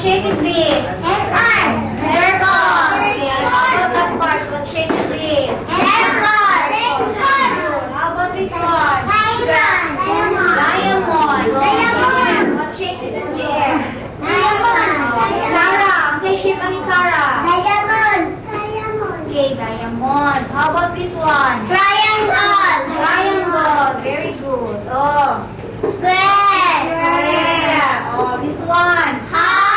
shape is this? Circle. Okay, how about that part? What shape is this? How about this one? Diamond. What shape is in there? Sarah. Okay, shape ani Sarah? Okay, diamond. How about this one? Triangle. Very good. Oh. Yeah. Oh, this one. Heart.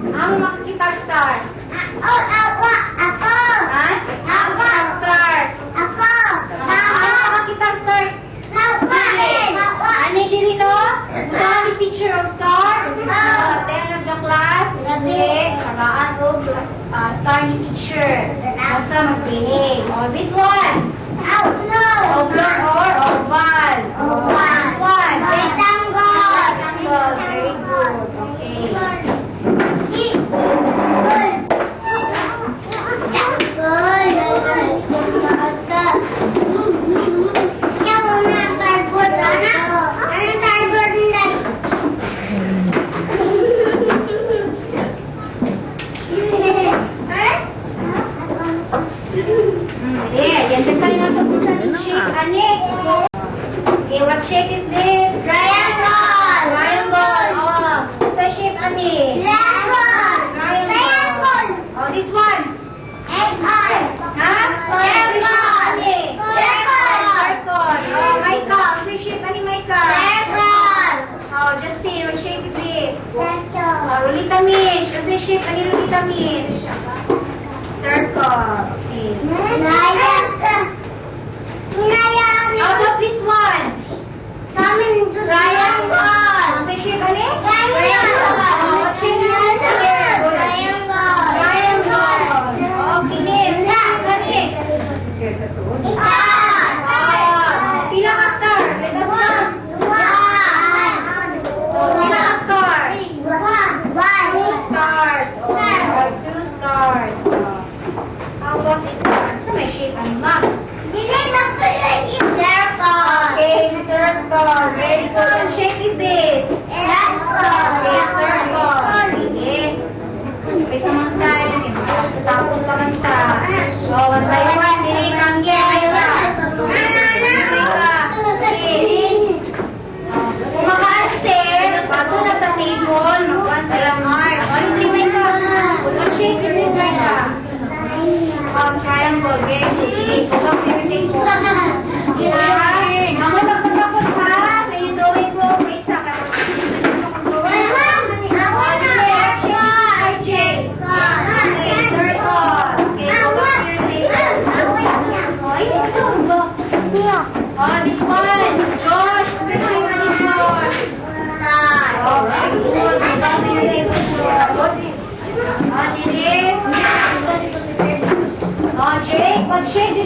Ano makikita star? Ha? Makita star? Ano diri no? Saan ni picture of star? Ten of the class. Kasi, karaan o star ni picture. Basta mag-behave. Oh, this one. Oblong or oval? This one. Rectangle. Very good. Okay. Yeah, yan din tayo natutunan ng shape, Anik. Okay, what shape is this? Triangle. Oh, sa shape, Anik. Triangle. Oh, this one. Ha? Anik. Circle. Oh, Micah. Sa shape, Anik, Micah. Oh, Justin, what shape is this? Oh, Rolita Mish. Sa shape, Anik, Rolita Mish. Circle. Okay. How about this one? Triangle. May shape ani? Triangle. Okay, pinaka-star. Stars. Two stars. How about this one? So may shape ani, ma'am? Okay, circle. Very good. What shape is this? Okay, circle. Sige. Wait naman tayo. Tapos pa man siya. So, one by one. Sige, kangge. Kung maka-accept, bago na sa table, mag-one sa mark. What shape is this right now? Triangle. Very good. Sige, pagod sa table. Mama, magpagpapot ha. Sa yung drawing ko, wait sa ka. Oh, this one. Josh, this one. Oh, very good. Oh, Jake, what shape is